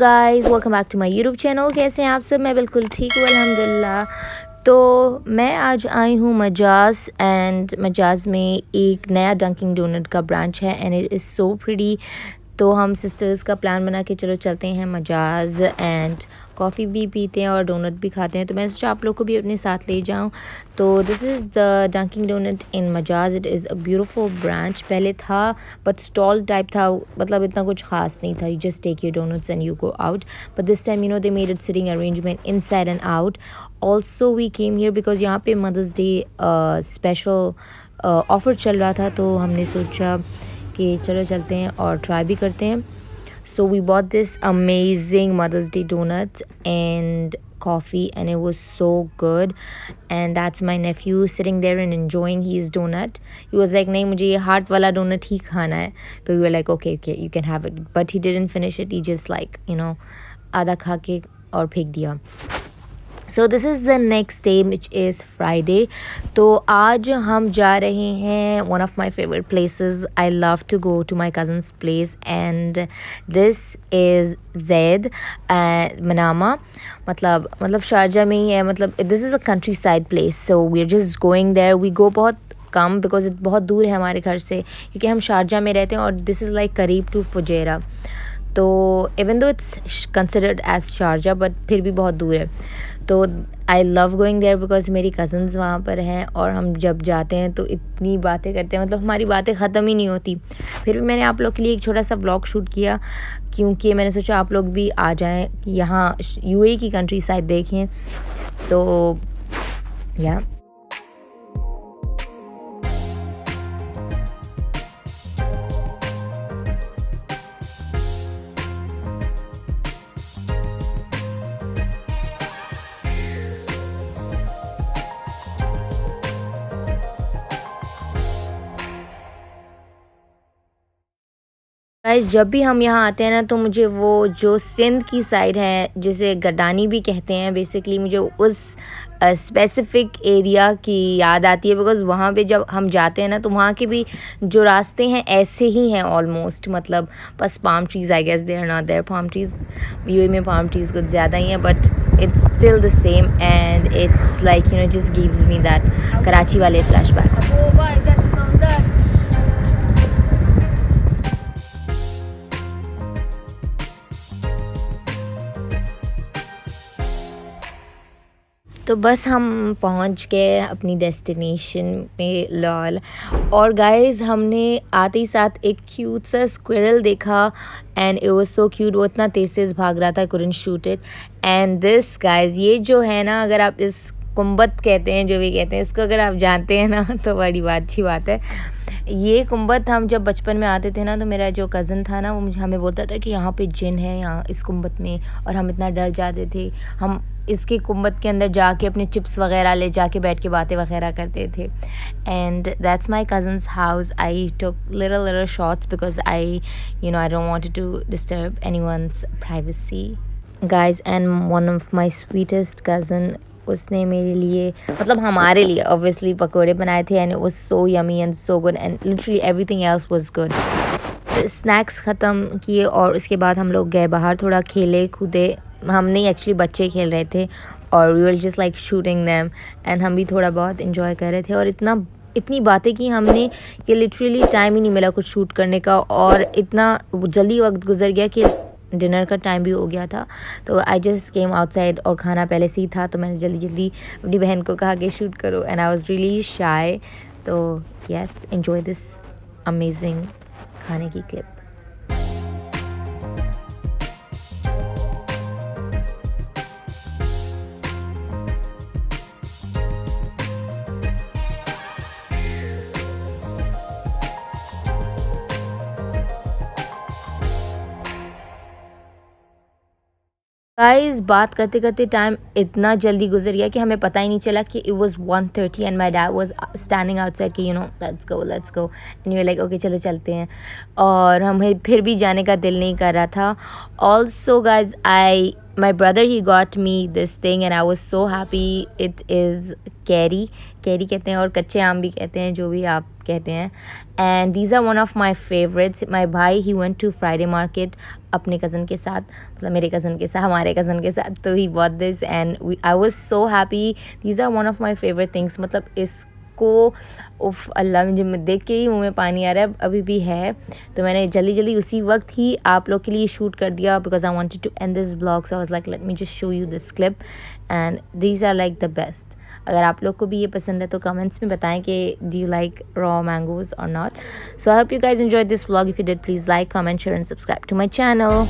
Guys welcome back to my YouTube channel. कैसे हैं आप सब? मैं बिल्कुल ठीक हूँ अल्हम्दुलिल्लाह। तो मैं आज आई हूँ मजाज एंड मजाज में एक नया डंकिंग डोनट का ब्रांच है and it is so pretty. तो हम सिस्टर्स का प्लान बना के चलो चलते हैं मजाज एंड कॉफ़ी भी पीते हैं और डोनट भी खाते हैं। तो मैं सोचा आप लोग को भी अपने साथ ले जाऊं। तो this is the dunking donut in Majaz. It is a beautiful branch. पहले था बट स्टॉल टाइप था, मतलब इतना कुछ खास नहीं था। You just take your donuts and you go out, but this time they made it sitting arrangement inside and out. Also we came here because यहाँ पे मदर्स डे स्पेशल ऑफ़र चल रहा था, तो हमने सोचा कि चलो चलते हैं और ट्राई भी करते हैं। So we bought this amazing Mother's Day donuts and coffee and it was so good. And that's my nephew sitting there and enjoying his donut. He was like, नहीं मुझे ये heart वाला donut ही खाना है. तो we were like, okay, you can have it. But he didn't finish it. He just like, आधा खा के और फेंक दिया. So this is the next day which is Friday. तो आज हम जा रहे हैं one of my favourite places. I love to go to my cousin's place and this is Zaid Manama. मतलब शारजा में ही है। मतलब this is a countryside place, so we are just going there. We go बहुत कम because बहुत दूर है हमारे घर से, क्योंकि हम शारजा में रहते हैं और दिस इज़ लाइक करीब टू फुजेरा। तो even though it's considered as Sharjah but फिर भी बहुत दूर है। तो I love going there because मेरी कज़न्स वहाँ पर हैं और हम जब जाते हैं तो इतनी बातें करते हैं, मतलब हमारी बातें ख़त्म ही नहीं होती। फिर भी मैंने आप लोग के लिए एक छोटा सा व्लॉग शूट किया, क्योंकि मैंने सोचा आप लोग भी आ जाएं यहाँ यूएई की कंट्री साइड देखें। तो या गाइस जब भी हम यहाँ आते हैं ना, तो मुझे वो जो सिंध की साइड है जिसे गडानी भी कहते हैं, बेसिकली मुझे उस स्पेसिफ़िक एरिया की याद आती है। बिकॉज़ वहाँ पे जब हम जाते हैं ना, तो वहाँ के भी जो रास्ते हैं ऐसे ही हैं ऑलमोस्ट। मतलब बस palm trees, I guess they are not there palm trees. UAE में पाम ट्रीज़ कुछ ज़्यादा ही हैं, but it's still the same and it's like just gives me that Karachi वाले फ्लैशबैक्स। तो बस हम पहुंच गए अपनी डेस्टिनेशन में लॉल। और गाइस हमने आते ही साथ एक क्यूट सा स्क्विरल देखा and it was so cute. वो इतना तेज़ तेज़ भाग रहा था, couldn't shoot it. And this guys, ये जो है ना, अगर आप इस कुंबत कहते हैं, जो भी कहते हैं इसको, अगर आप जानते हैं ना तो बड़ी अच्छी बात है। ये कुंबत हम जब बचपन में आते थे ना, तो मेरा जो कज़न था ना, वो हमें बोलता था कि यहाँ पे जिन है यहाँ इस कुंबत में, और हम इतना डर जाते थे। हम इसके कुंबत के अंदर जाके अपने चिप्स वगैरह ले जाके बैठ के बातें वगैरह करते थे। And that's my cousin's house. I took little shots because I don't want to disturb anyone's privacy guys. And one of my sweetest cousin, उसने मेरे लिए, मतलब हमारे लिए ऑब्वियसली पकोड़े बनाए थे and it was so yummy and so good and literally everything else was good. Snacks ख़त्म किए और उसके बाद हम लोग गए बाहर, थोड़ा खेले कूदे। हम नहीं, एक्चुअली बच्चे खेल रहे थे और we were just like shooting them and हम भी थोड़ा बहुत इन्जॉय कर रहे थे। और इतनी बातें की हमने कि लिटरली टाइम ही नहीं मिला कुछ शूट करने का, और इतना जल्दी वक्त गुजर गया कि डिनर का टाइम भी हो गया था। तो आई जस्ट केम आउटसाइड और खाना पहले से ही था, तो मैंने जल्दी जल्दी अपनी बहन को कहा कि शूट करो एंड आई वाज रियली शाय। तो यस, एंजॉय दिस अमेजिंग खाने की क्लिप। गाइस बात करते करते टाइम इतना जल्दी गुजर गया कि हमें पता ही नहीं चला कि it was 1:30 and my dad was standing outside कि let's go and you like okay चलो चलते हैं। और हमें फिर भी जाने का दिल नहीं कर रहा था। Also guys my brother, he got me this thing and I was so happy. It is carry कहते हैं और कच्चे आम भी कहते हैं, जो भी आप कहते हैं. And these are one of my favourites. My भाई he went to Friday market अपने कज़न के साथ, मतलब मेरे कज़न के साथ, हमारे कज़न के साथ. तो he bought this and I was so happy. These are one of my favourite things. मतलब इसको उफ अल्लाह, मुझे देख के ही मुंह में पानी आ रहा है, अभी भी है. तो मैंने जल्दी जल्दी उसी वक्त ही आप लोग के लिए शूट कर दिया because I wanted to end this blog. So I was like let me just show you this clip and these are like the best. अगर आप लोग को भी ये पसंद है तो कमेंट्स में बताएं कि do you like raw mangoes और not. So I hope you guys enjoy this vlog. If you did please like, comment, share and subscribe to my channel.